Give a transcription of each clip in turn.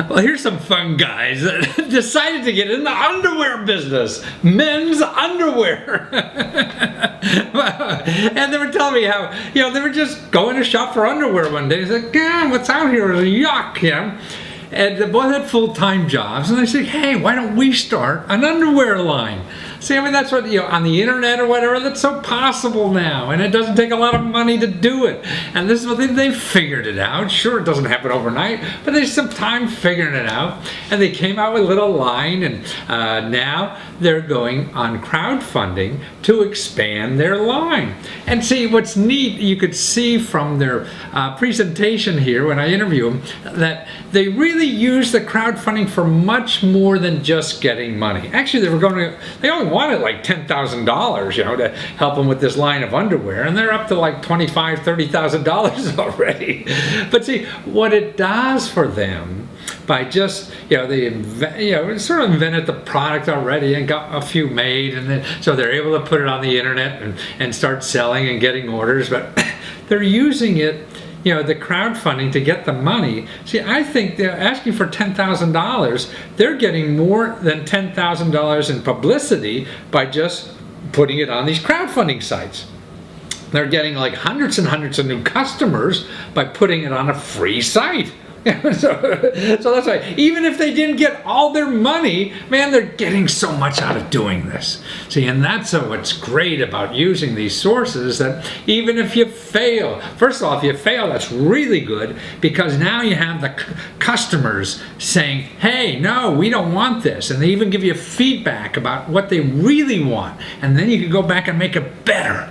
Well, here's some fun guys that decided to get in the underwear business. Men's underwear. And they were telling me how, they were just going to shop for underwear one day. They said, "God, what's out here is yuck," And they both had full-time jobs. And they said, "Hey, why don't we start an underwear line?" See, I mean, that's what, on the internet or whatever, that's so possible now. And it doesn't take a lot of money to do it. And this is what they figured it out. Sure, it doesn't happen overnight, but they some time figuring it out. And they came out with a little line, and now they're going on crowdfunding to expand their line. And see, what's neat, you could see from their presentation here when I interview them, that they really use the crowdfunding for much more than just getting money. Actually, they only wanted like $10,000, to help them with this line of underwear, and they're up to like $25,000, $30,000 already. But see, what it does for them, by just, they sort of invented the product already and got a few made, and then so they're able to put it on the internet and start selling and getting orders, but they're using it, the crowdfunding to get the money. See, I think they're asking for $10,000. They're getting more than $10,000 in publicity by just putting it on these crowdfunding sites. They're getting like hundreds and hundreds of new customers by putting it on a free site. So that's why, even if they didn't get all their money, man, they're getting so much out of doing this. See, and that's what's great about using these sources, that even if you fail, first of all, if you fail, that's really good, because now you have the customers saying, "Hey, no, we don't want this." And they even give you feedback about what they really want. And then you can go back and make it better.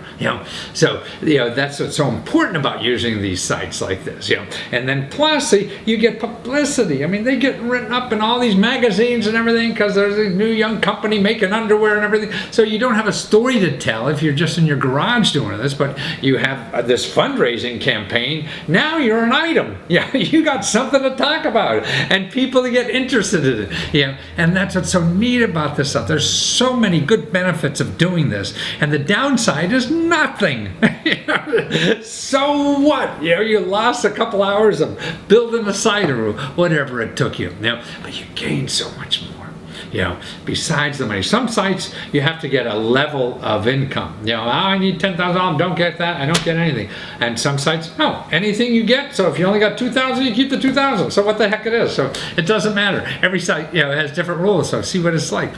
So that's what's so important about using these sites like this. And then plus, you get publicity. I mean, they get written up in all these magazines and everything because there's a new young company making underwear and everything. So you don't have a story to tell if you're just in your garage doing this, but you have this fundraising campaign. Now you're an item. You got something to talk about, and people to get interested in it. And that's what's so neat about this stuff. There's so many good benefits of doing this, and the downside is nothing. So what? You lost a couple hours of building a site or whatever it took you. But you gain so much more. Besides the money. Some sites you have to get a level of income. I need $10,000. Don't get that. I don't get anything. And some sites, no, anything you get. So if you only got $2,000, you keep the $2,000. So what the heck it is. So it doesn't matter. Every site, has different rules. So see what it's like.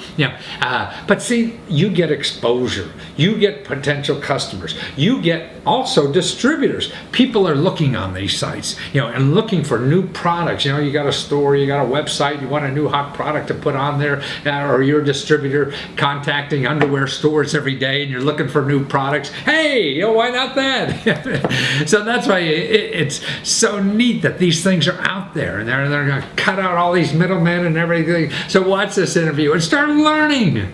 But see, you get exposure. You get potential customers. You get also distributors. People are looking on these sites, and looking for new products. You got a store, you got a website, you want a new hot product to put on there. Or your distributor contacting underwear stores every day, and you're looking for new products. Hey, why not that? So that's why it's so neat that these things are out there, and they're going to cut out all these middlemen and everything. So watch this interview and start learning.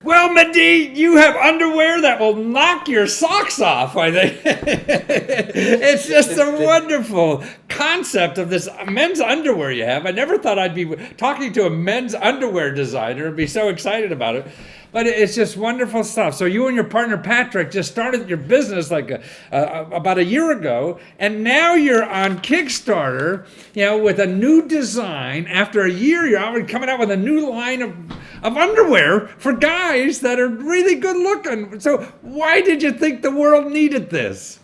Well, Mehdi, you have underwear that will knock your socks off, I think. It's just a wonderful concept of this men's underwear you have. I never thought I'd be talking to a men's underwear designer and be so excited about it. But it's just wonderful stuff. So you and your partner, Patrick, just started your business like about a year ago, and now you're on Kickstarter, with a new design. After a year, you're already coming out with a new line of underwear for guys that are really good looking. So why did you think the world needed this?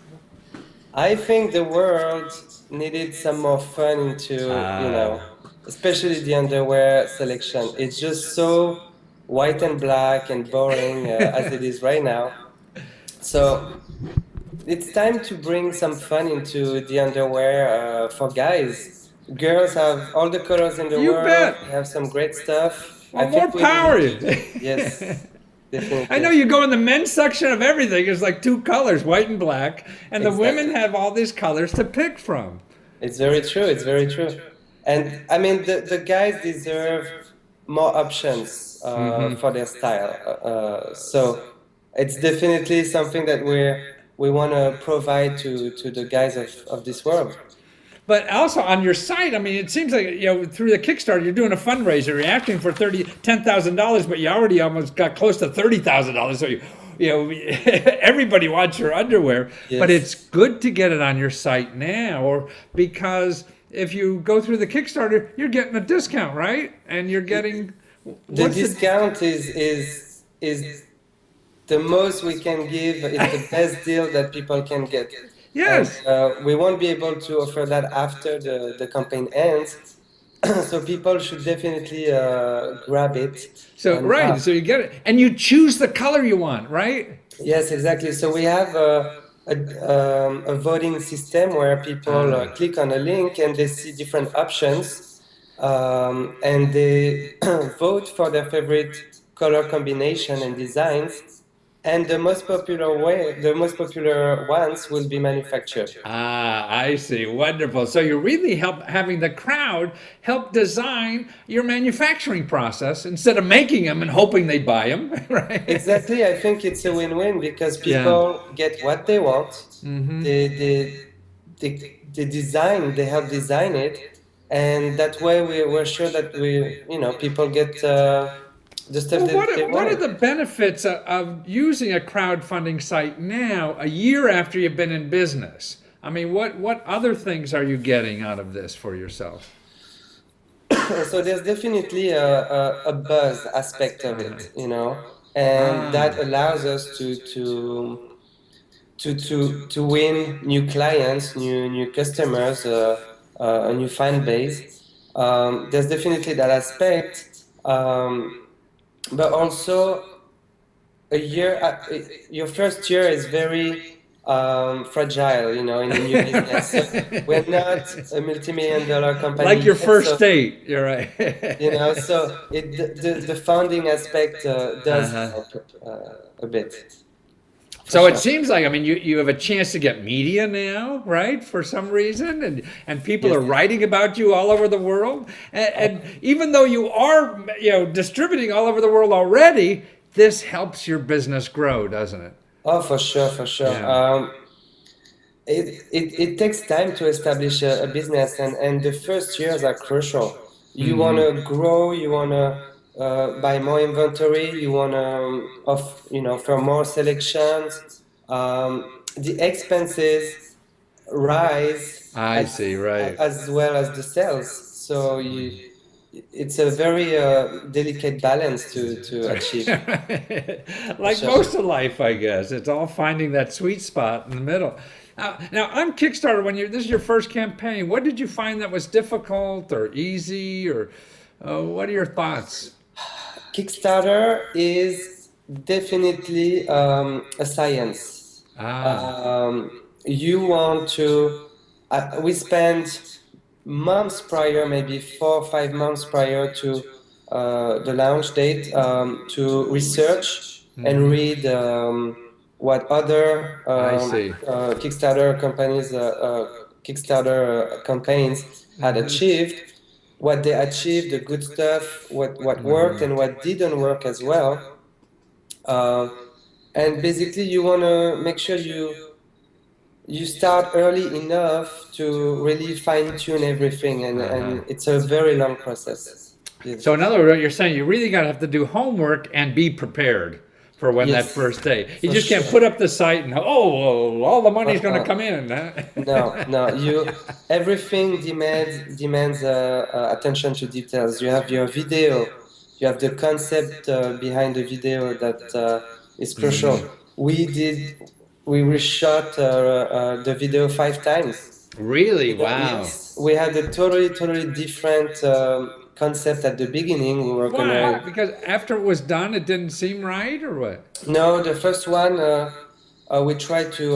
I think the world needed some more fun into, especially the underwear selection. It's just so white and black and boring as it is right now. So it's time to bring some fun into the underwear for guys. Girls have all the colors in the world. Bet. Have some great stuff. Well, more power. Yes, definitely. I know you go in the men's section of everything. There's like two colors, white and black, and the women have all these colors to pick from. It's very true. It's very true. And I mean, the guys deserve more options for their style. So it's definitely something that we want to provide to the guys of this world. But also on your site, I mean, it seems like, through the Kickstarter, you're doing a fundraiser. You're asking for $10,000, but you already almost got close to $30,000. So everybody wants your underwear. Yes. But it's good to get it on your site now, because if you go through the Kickstarter, you're getting a discount, right? And you're getting The what's the discount is the most we can give. It's the best deal that people can get, and yes. we won't be able to offer that after the campaign ends. So people should definitely grab it. So And right, so you get it, and you choose the color you want, right? yes, exactly. So we have a voting system where people click on a link and they see different options, and they vote for their favorite color combination and designs. And the most popular ones will be manufactured. Ah, I see. Wonderful. So you really help having the crowd help design your manufacturing process instead of making them and hoping they buy them, right? Exactly, I think it's a win-win because Yeah. people get what they want. They help design it, and that way we're sure that people get the stuff Well, that they what are wanted. the benefits of using a crowdfunding site now, a year after you've been in business? I mean, what other things are you getting out of this for yourself? So there's definitely a buzz aspect of it, and that Ah, allows us to win new clients, new customers, a new fan base. There's definitely that aspect, but also a year. Your first year is very fragile, in a new business. So we're not a multi-million-dollar company like your yet, first so date, you're right. so the founding aspect does Uh-huh. help a bit, for So it sure. seems like, I mean, you have a chance to get media now, right? For some reason, and people Yes. are writing about you all over the world. And even though you are, distributing all over the world already, this helps your business grow, doesn't it? Oh, for sure, for sure. Yeah. It takes time to establish a business, and the first years are crucial. You want to grow, you want to buy more inventory, you want to offer more selections. The expenses rise I see, right. as well as the sales. So it's a very delicate balance to achieve, for Like sure. most of life, I guess. It's all finding that sweet spot in the middle. Now, on Kickstarter, when this is your first campaign, what did you find that was difficult or easy, or what are your thoughts? Kickstarter is definitely a science. Ah, You want to. We spend months prior, maybe 4 or 5 months prior to the launch date, to research and read what other I see. Kickstarter campaigns had achieved, what they achieved, the good stuff, what worked and what didn't work as well. Uh, and basically, you want to make sure you start early enough to really fine tune everything, and it's a very long process. Yes. So, in other words, what you're saying, you really got to have to do homework and be prepared for when that Yes, first day. You for just can't sure. put up the site and all the money's going to Uh-uh. come in. Huh? No, everything demands attention to details. You have your video, you have the concept behind the video that is crucial. We reshot the video 5 times. Really? Yes, Wow. we had a totally different concept at the beginning. We were Why? gonna. Because after it was done, it didn't seem right, or what? No, the first one, we tried to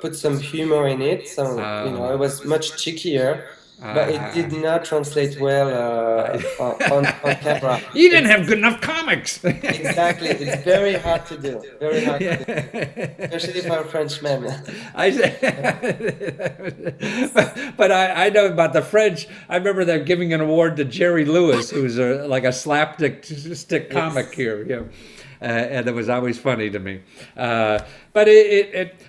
put some humor in it. It was much cheekier, but it did not translate well on camera. You didn't It's have good enough comics. exactly. It's very hard to do. Very hard to do, Yeah. especially for a Frenchman. I say, but I know about the French. I remember them giving an award to Jerry Lewis, who's like a slapstick stick comic Yes. here. And it was always funny to me. But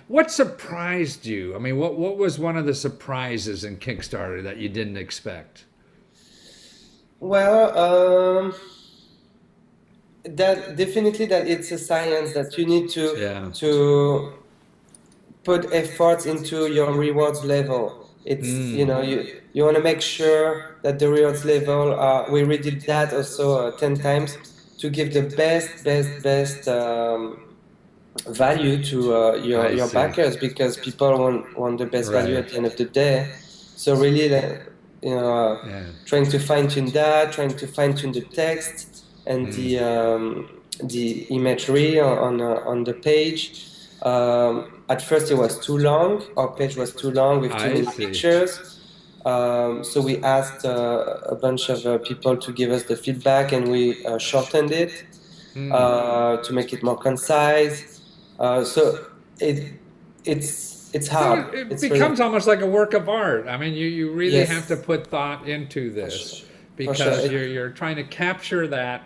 what surprised you? I mean, what was one of the surprises in Kickstarter that you didn't expect? Well, that definitely that it's a science that you need Yeah. to put efforts into your rewards level. It's, you want to make sure that the rewards level we redid that also 10 times to give the best value to your backers, because people want the best value at the end of the day. So really, trying to fine tune that, trying to fine tune the text and the imagery on the page. At first, it was too long. Our page was too long with too many pictures. So we asked a bunch of people to give us the feedback, and we shortened it to make it more concise. So it's hard. So it it's becomes really, almost like a work of art. I mean, you really Yes. have to put thought into this sure. because sure. you're trying to capture that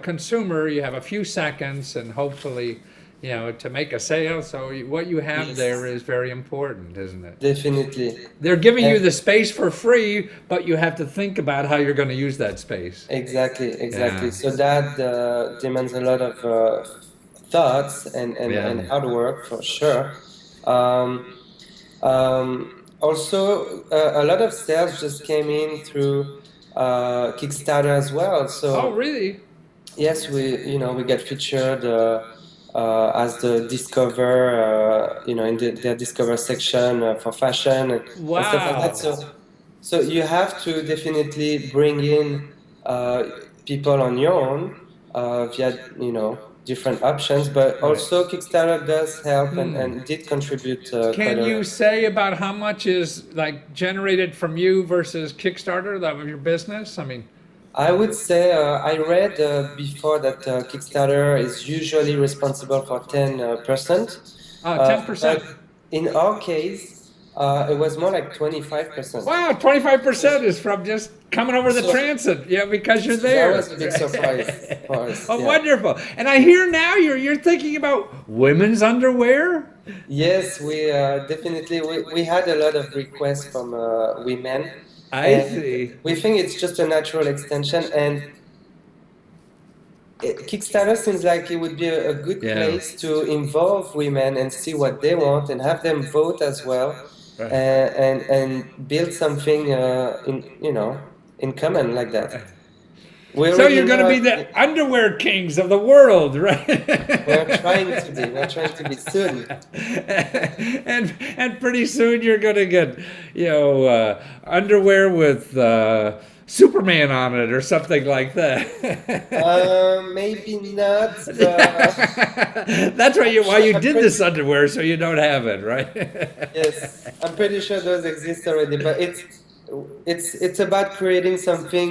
consumer. You have a few seconds, and hopefully, to make a sale. So what you have Yes. there is very important, isn't it? Definitely. They're giving you And- the space for free, but you have to think about how you're going to use that space. Exactly. Yeah. So that demands a lot of thoughts and hard work for sure. Also, a lot of sales just came in through Kickstarter as well. So Oh, really? yes, we get featured as the Discover, in their Discover section for fashion and stuff like that. So you have to definitely bring in people on your own via different options, but also Kickstarter does help and did contribute quite Can a you lot. say about how much is like generated from you versus Kickstarter, that of your business? I mean, I would say I read before that Kickstarter is usually responsible for 10%. 10%. But in our case, it was more like 25%. Wow, 25% is from just coming over the So- transit, because you're That That there. was a big surprise for us. Oh, yeah. wonderful! And I hear now you're thinking about women's underwear. Yes, we definitely we had a lot of requests from women. I And see. we think it's just a natural extension, and Kickstarter seems like it would be a good Yeah. place to involve women and see what they want and have them vote as well, Right. and build something in common like that. We So already you're going to know- be the underwear kings of the world, right? We're trying to be. We're trying to be soon. and pretty soon you're going to get underwear with Superman on it or something like that. Maybe not. That's why you did this underwear, so you don't have it, right? Yes, I'm pretty sure those exist already, but it's about creating something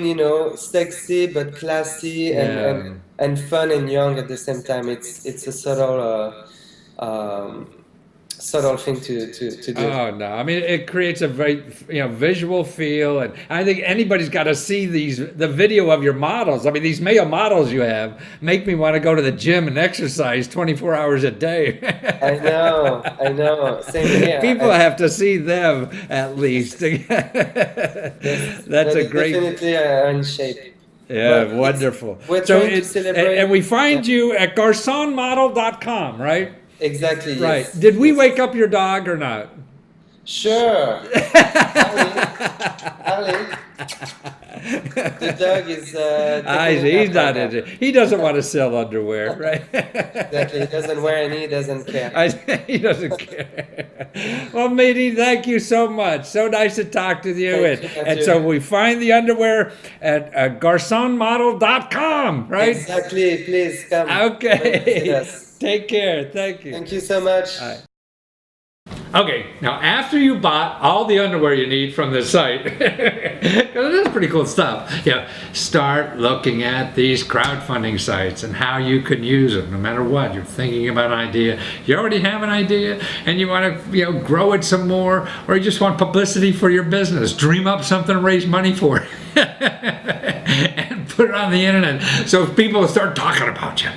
sexy but classy and fun and young at the same time. It's a subtle thing to do. Oh no! I mean, it creates a very visual feel, and I think anybody's got to see the video of your models. I mean, these male models you have make me want to go to the gym and exercise 24 hours a day. I know. Same here. People have to see them at least. That's a great. Definitely are in shape. Yeah, But wonderful. we're So trying to celebrate- and we find you at garsonmodel.com, right? Exactly. Right. Yes. Did we wake up your dog or not? Sure. Ali. The dog is. He's not in it. He doesn't want to sell underwear, right? Exactly. He doesn't wear any. He doesn't care. He doesn't care. Well, Mehdi, thank you so much. So nice to talk to you. Thank you, And Matthew. so we find the underwear at garsonmodel.com, right? Exactly. Please come. Okay. Yes. Take care. Thank you. Thank you so much. All right. Okay, now after you bought all the underwear you need from this site, because it is pretty cool stuff, start looking at these crowdfunding sites and how you can use them no matter what. You're thinking about an idea, you already have an idea, and you want to grow it some more, or you just want publicity for your business. Dream up something to raise money for and put it on the internet so people start talking about you.